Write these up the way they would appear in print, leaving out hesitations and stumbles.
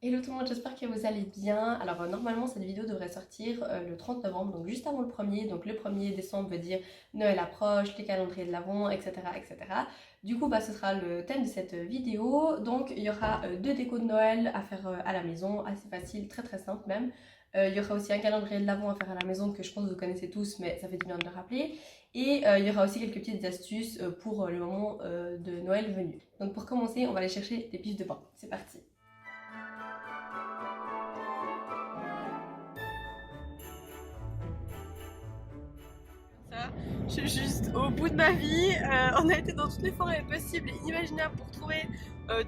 Hello tout le monde, j'espère que vous allez bien. Alors normalement cette vidéo devrait sortir le 30 novembre, donc juste avant le 1er. Donc le 1er décembre veut dire Noël approche, les calendriers de l'Avent, etc., etc. Du coup ce sera le thème de cette vidéo. Donc il y aura deux décos de Noël à faire à la maison, assez facile, très très simple même. Il y aura aussi un calendrier de l'Avent à faire à la maison que je pense que vous connaissez tous, mais ça fait du bien de le rappeler. Et il y aura aussi quelques petites astuces pour le moment de Noël venu. Donc pour commencer, on va aller chercher des piges de pain. C'est parti. Ça, je suis juste au bout de ma vie. On a été dans toutes les forêts possibles et inimaginables pour trouver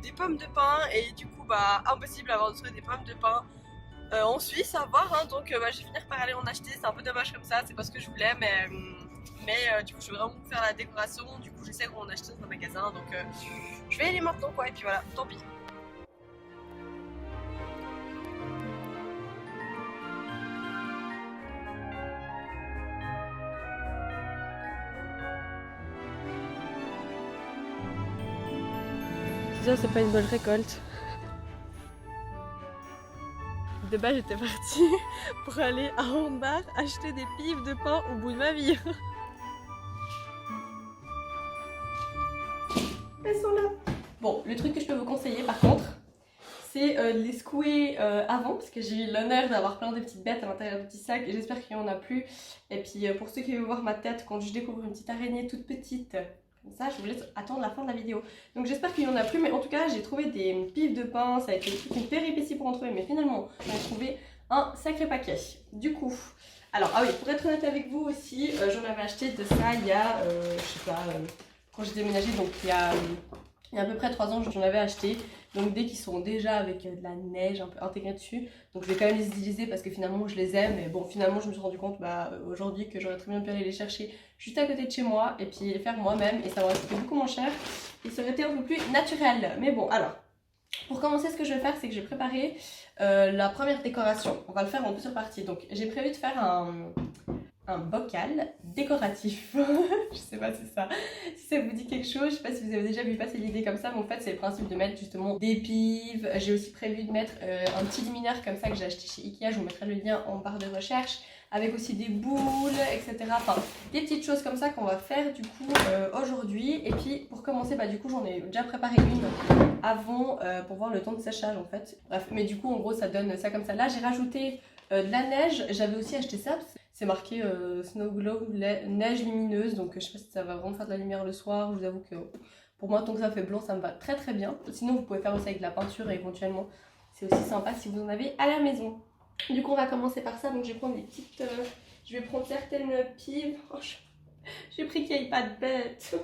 des pommes de pin et du coup impossible d'avoir trouvé des pommes de pin en Suisse à voir, hein. Donc je vais finir par aller en acheter. C'est un peu dommage comme ça, c'est pas ce que je voulais, mais du coup je veux vraiment faire la décoration. Du coup je sais qu'on en acheter dans un magasin, donc je vais y aller maintenant quoi. Et puis voilà, tant pis. Ça c'est pas une bonne récolte. De base j'étais partie pour aller à Hornbach acheter des pives de pain au bout de ma vie. Elles sont là. Bon, le truc que je peux vous conseiller par contre, c'est de les secouer avant, parce que j'ai eu l'honneur d'avoir plein de petites bêtes à l'intérieur du petit sac et j'espère qu'il n'y en a plus. Et puis pour ceux qui veulent voir ma tête quand je découvre une petite araignée toute petite, comme ça, je vous laisse attendre la fin de la vidéo. Donc j'espère qu'il n'y en a plus, mais en tout cas j'ai trouvé des pives de pain, ça a été toute une péripétie pour en trouver, mais finalement j'ai trouvé un sacré paquet. Du coup, alors ah oui, pour être honnête avec vous aussi, j'en avais acheté de ça il y a, je sais pas, quand j'ai déménagé, donc il y a à peu près 3 ans, j'en avais acheté. Donc dès qu'ils sont déjà avec de la neige un peu intégrée dessus, donc je vais quand même les utiliser parce que finalement je les aime. Mais bon, finalement je me suis rendu compte aujourd'hui que j'aurais très bien pu aller les chercher juste à côté de chez moi et puis les faire moi-même et ça m'aurait coûté beaucoup moins cher et ça aurait été un peu plus naturel. Mais bon, alors pour commencer, ce que je vais faire, c'est que j'ai préparé la première décoration. On va le faire en plusieurs parties. Donc j'ai prévu de faire un bocal décoratif. Je sais pas si ça vous dit quelque chose. Je sais pas si vous avez déjà vu passer l'idée comme ça, mais en fait c'est le principe de mettre justement des pives. J'ai aussi prévu de mettre un petit luminaire comme ça que j'ai acheté chez Ikea. Je vous mettrai le lien en barre de recherche, avec aussi des boules, etc. Enfin des petites choses comme ça qu'on va faire du coup aujourd'hui. Et puis pour commencer, du coup j'en ai déjà préparé une avant pour voir le temps de séchage en fait. Bref, mais du coup en gros ça donne ça comme ça. Là j'ai rajouté de la neige. J'avais aussi acheté ça. C'est marqué Snow Globe, neige lumineuse, donc je sais pas si ça va vraiment faire de la lumière le soir. Je vous avoue que pour moi, tant que ça fait blanc, ça me va très très bien. Sinon, vous pouvez faire aussi avec de la peinture éventuellement. C'est aussi sympa si vous en avez à la maison. Du coup, on va commencer par ça. Donc, je vais prendre des petites. Je vais prendre certaines pives. Oh, j'ai pris qu'il n'y ait pas de bête.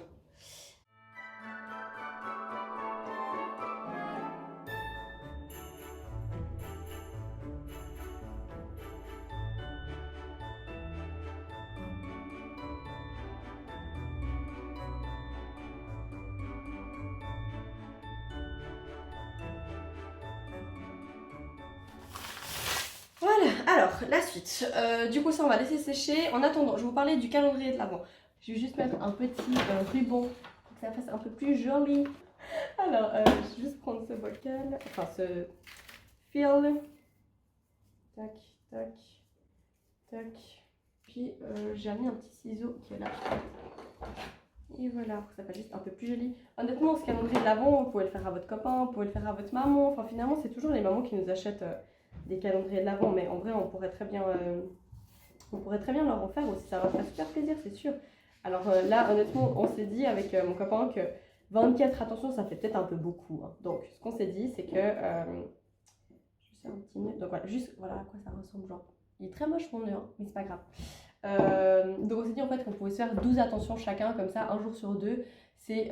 Voilà, alors la suite. Du coup, ça on va laisser sécher. En attendant, je vais vous parler du calendrier de l'Avent. Je vais juste mettre un petit ruban pour que ça fasse un peu plus joli. Alors, je vais juste prendre ce bocal, enfin ce fil. Tac, tac, tac. Puis j'ai amené un petit ciseau qui est là. Et voilà, pour que ça fasse juste un peu plus joli. Honnêtement, ce calendrier de l'Avent, vous pouvez le faire à votre copain, vous pouvez le faire à votre maman. Enfin, finalement, c'est toujours les mamans qui nous achètent des calendriers de l'Avent, mais en vrai, on pourrait très bien leur en faire aussi. Ça va faire super plaisir, c'est sûr. Alors là, honnêtement, on s'est dit avec mon copain que 24, attention, ça fait peut-être un peu beaucoup, hein. Donc, ce qu'on s'est dit, c'est que juste un petit nœud. Donc voilà, juste voilà à quoi ça ressemble, genre. Il est très moche mon nœud, hein, mais c'est pas grave. Donc on s'est dit en fait qu'on pouvait se faire 12 attentions chacun, comme ça, un jour sur deux. C'est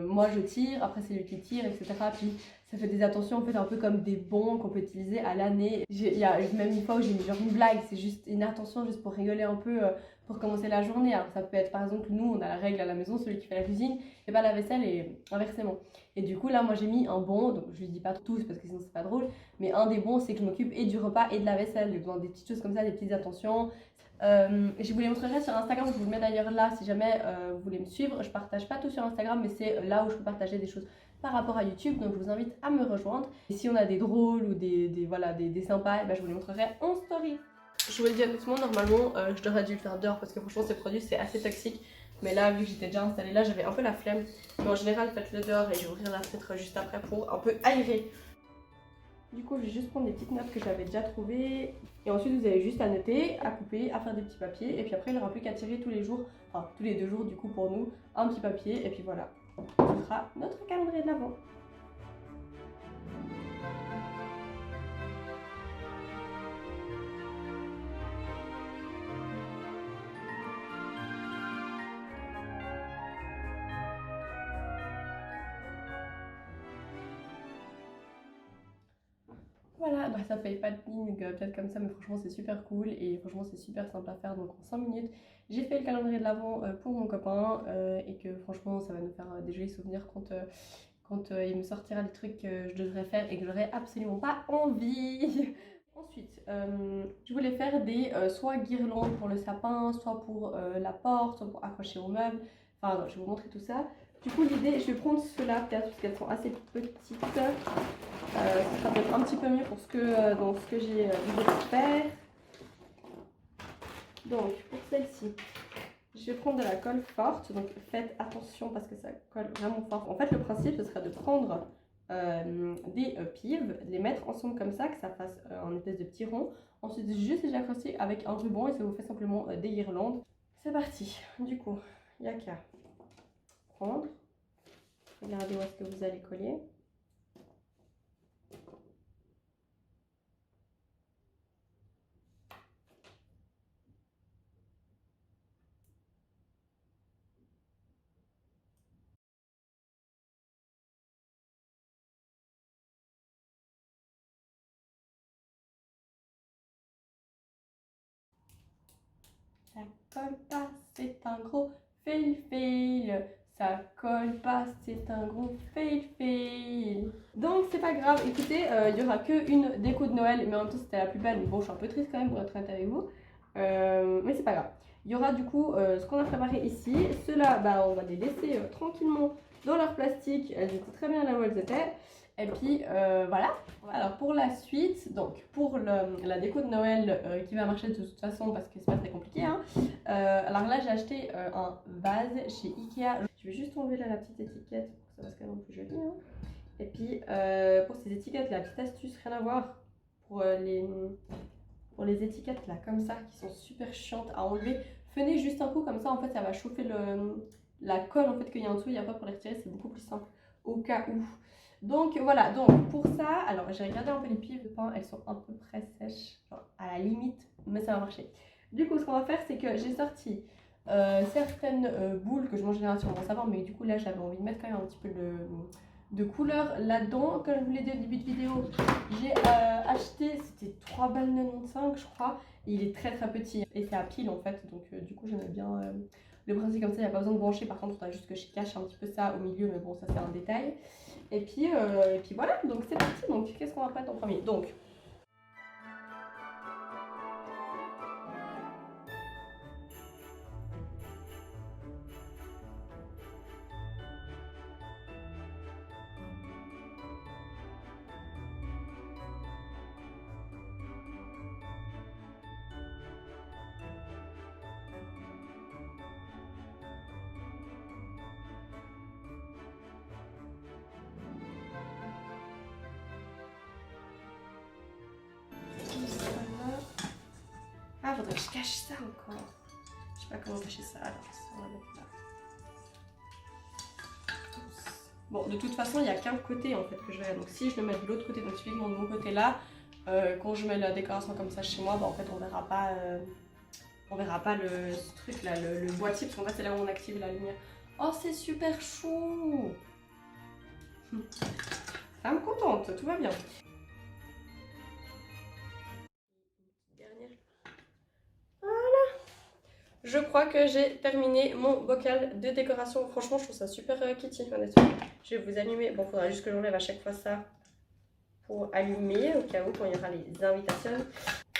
moi je tire, après c'est lui qui tire, etc. Puis ça fait des attentions en fait un peu comme des bons qu'on peut utiliser à l'année. Il y a même une fois où j'ai mis genre une blague, c'est juste une attention juste pour rigoler un peu pour commencer la journée. Alors ça peut être par exemple, nous on a la règle à la maison, celui qui fait la cuisine et pas la vaisselle et inversement. Et du coup là moi j'ai mis un bon, donc je lui dis pas tous parce que sinon c'est pas drôle, mais un des bons c'est que je m'occupe et du repas et de la vaisselle. J'ai besoin des petites choses comme ça, des petites attentions. Je vous les montrerai sur Instagram, je vous le mets d'ailleurs là si jamais vous voulez me suivre. Je partage pas tout sur Instagram, mais c'est là où je peux partager des choses par rapport à YouTube, donc je vous invite à me rejoindre. Et si on a des drôles ou des sympas, je vous les montrerai en story. Je vous le dis honnêtement, normalement je devrais dû le faire dehors parce que franchement ces produits c'est assez toxique. Mais là, vu que j'étais déjà installée là, j'avais un peu la flemme. Mais en général, faites-le dehors et je vais ouvrir la fenêtre juste après pour un peu aérer. Du coup, je vais juste prendre des petites notes que j'avais déjà trouvées. Et ensuite, vous avez juste à noter, à couper, à faire des petits papiers. Et puis après, il n'y aura plus qu'à tirer tous les jours, enfin tous les 2 jours du coup pour nous, un petit papier. Et puis voilà, ce sera notre calendrier de l'Avent. Voilà, ça paye pas de ping, peut-être comme ça, mais franchement c'est super cool et franchement c'est super simple à faire. Donc en 5 minutes, j'ai fait le calendrier de l'Avent pour mon copain et que franchement ça va nous faire des jolis souvenirs quand il me sortira les trucs que je devrais faire et que j'aurais absolument pas envie. Ensuite, je voulais faire des soit guirlandes pour le sapin, soit pour la porte, soit pour accrocher au meuble. Enfin, je vais vous montrer tout ça. Du coup, l'idée, je vais prendre ceux-là peut-être parce qu'elles sont assez petites. Ça sera peut-être un petit peu mieux pour dans ce que j'ai l'idée de faire. Donc, pour celle-ci, je vais prendre de la colle forte. Donc, faites attention parce que ça colle vraiment fort. En fait, le principe, ce serait de prendre des pives, de les mettre ensemble comme ça, que ça fasse un espèce de petit rond. Ensuite, juste les accrocher avec un ruban et ça vous fait simplement des guirlandes. C'est parti. Du coup, il n'y a qu'à prendre. Regardez où est-ce que vous allez coller. Ça colle pas, c'est un gros fail. Ça colle pas, c'est un gros fail. Donc c'est pas grave, écoutez, il y aura qu'une déco de Noël, mais en même temps c'était la plus belle. Mais bon, je suis un peu triste quand même pour être honnête avec vous. Mais c'est pas grave. Il y aura du coup ce qu'on a préparé ici. Ceux-là, on va les laisser tranquillement dans leur plastique. Elles étaient très bien là où elles étaient. Et puis voilà. Alors pour la suite, donc pour la déco de Noël qui va marcher de toute façon parce que c'est pas très compliqué. Hein. Alors là j'ai acheté un vase chez Ikea. Je vais juste enlever là, la petite étiquette pour que ça reste quand même plus joli. Hein. Et puis pour ces étiquettes, la petite astuce, rien à voir pour les étiquettes là comme ça qui sont super chiantes à enlever. Fenez juste un coup comme ça en fait ça va chauffer la colle en fait qu'il y a en dessous et après pour les retirer c'est beaucoup plus simple au cas où. Donc voilà, donc pour ça, alors j'ai regardé un peu les pieds de pain, elles sont à peu près sèches, genre à la limite, mais ça va marcher. Du coup, ce qu'on va faire, c'est que j'ai sorti certaines boules que je mange généralement sur mon savon, mais du coup là j'avais envie de mettre quand même un petit peu de couleur là-dedans. Comme je vous l'ai dit au début de vidéo, j'ai acheté, c'était 3,95 je crois, et il est très très petit et c'est à pile en fait, donc du coup j'aimais bien le principe comme ça, il n'y a pas besoin de brancher, par contre il faudra juste que je cache un petit peu ça au milieu, mais bon ça c'est un détail. Et puis voilà, donc c'est parti. Donc qu'est-ce qu'on va prendre en premier? Donc ah, faudrait que je cache ça encore. Je sais pas comment cacher ça. Alors, on va mettre là. Bon, de toute façon, il n'y a qu'un côté en fait que je vais. Donc, si je le mets de l'autre côté, donc typiquement de mon côté là, quand je mets la décoration comme ça chez moi, en fait, on verra pas ce truc là, le boîtier, parce qu'en fait, c'est là où on active la lumière. Oh, c'est super chou! Ça me contente, tout va bien. Je crois que j'ai terminé mon bocal de décoration. Franchement, je trouve ça super kitty, honnêtement. Je vais vous allumer. Bon, il faudra juste que j'enlève à chaque fois ça pour allumer, au cas où, quand il y aura les invitations.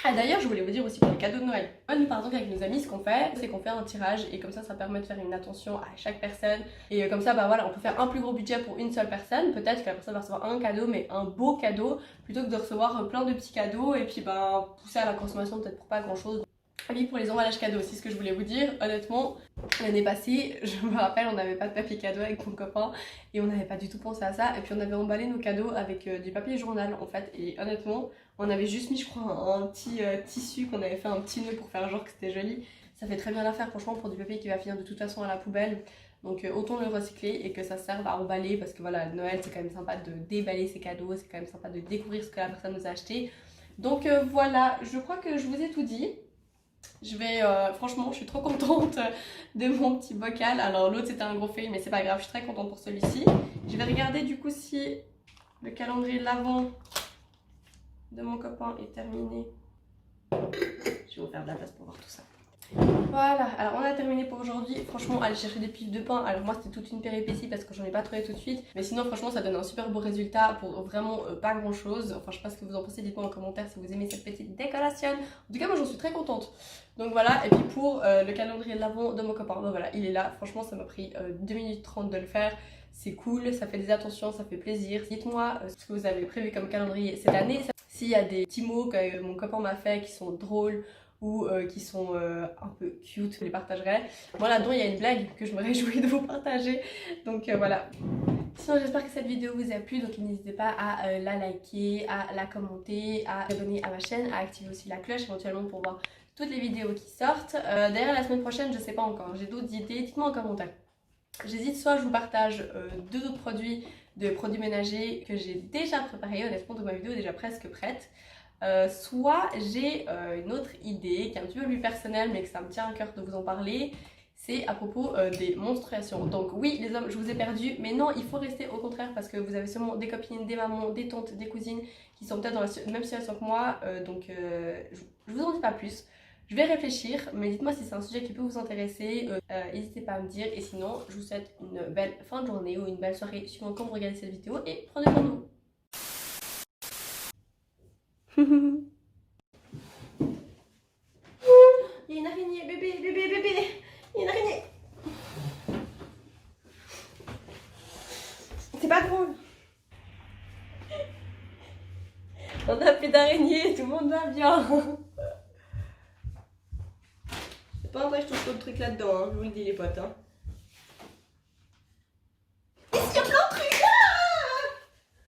Ah d'ailleurs, je voulais vous dire aussi pour les cadeaux de Noël. Nous par exemple avec nos amis, ce qu'on fait, c'est qu'on fait un tirage et comme ça permet de faire une attention à chaque personne. Et comme ça, bah voilà, on peut faire un plus gros budget pour une seule personne. Peut-être que la personne va recevoir un cadeau, mais un beau cadeau, plutôt que de recevoir plein de petits cadeaux et puis bah pousser à la consommation peut-être pour pas grand chose. Oui, pour les emballages cadeaux aussi, ce que je voulais vous dire, honnêtement, l'année passée, je me rappelle, on n'avait pas de papier cadeau avec mon copain et on n'avait pas du tout pensé à ça. Et puis on avait emballé nos cadeaux avec du papier journal en fait. Et honnêtement, on avait juste mis, je crois, un petit tissu qu'on avait fait un petit nœud pour faire genre que c'était joli. Ça fait très bien l'affaire, franchement, pour du papier qui va finir de toute façon à la poubelle. Donc autant le recycler et que ça serve à emballer parce que voilà, Noël c'est quand même sympa de déballer ses cadeaux, c'est quand même sympa de découvrir ce que la personne nous a acheté. Donc voilà, je crois que je vous ai tout dit. Je vais, franchement, je suis trop contente de mon petit bocal. Alors l'autre c'était un gros fail, mais c'est pas grave, je suis très contente pour celui-ci. Je vais regarder du coup si le calendrier de l'Avent de mon copain est terminé. Je vais vous faire de la place pour voir tout ça. Voilà, alors on a terminé pour aujourd'hui. Franchement, aller chercher des piles de pain, alors moi c'était toute une péripétie parce que j'en ai pas trouvé tout de suite. Mais sinon, franchement, ça donne un super beau résultat pour vraiment pas grand chose. Enfin, je sais pas ce que vous en pensez, dites-moi en commentaire si vous aimez cette petite décoration. En tout cas, moi j'en suis très contente. Donc voilà, et puis pour le calendrier de l'Avent de mon copain, ben voilà, il est là. Franchement, ça m'a pris 2 minutes 30 de le faire. C'est cool, ça fait des attentions, ça fait plaisir. Dites-moi ce que vous avez prévu comme calendrier cette année. S'il y a des petits mots que mon copain m'a fait qui sont drôles ou qui sont un peu cute, je les partagerai. Moi là-dedans il y a une blague que je me réjouis de vous partager, donc voilà. Sinon j'espère que cette vidéo vous a plu, donc n'hésitez pas à la liker, à la commenter, à vous abonner à ma chaîne, à activer aussi la cloche éventuellement pour voir toutes les vidéos qui sortent. D'ailleurs la semaine prochaine je sais pas encore, j'ai d'autres idées, dites-moi en commentaire. J'hésite, soit je vous partage deux autres produits de produits ménagers que j'ai déjà préparés, honnêtement donc ma vidéo est déjà presque prête. Soit j'ai une autre idée qui est un petit peu plus personnelle mais que ça me tient à cœur de vous en parler. C'est à propos des menstruations. Donc oui les hommes, je vous ai perdu, mais non, il faut rester au contraire parce que vous avez sûrement des copines, des mamans, des tantes, des cousines qui sont peut-être dans la même situation que moi. Je vous en dis pas plus. Je vais réfléchir, mais dites-moi si c'est un sujet qui peut vous intéresser. N'hésitez pas à me dire. Et sinon, je vous souhaite une belle fin de journée ou une belle soirée suivant quand vous regardez cette vidéo et prenez soin de vous. Il y a une araignée, bébé, bébé, bébé. Il y a une araignée. C'est pas drôle. On a plus d'araignées, tout le monde va bien. C'est pas vrai que je trouve trop de trucs là-dedans, hein. Je vous le dis les potes. Hein.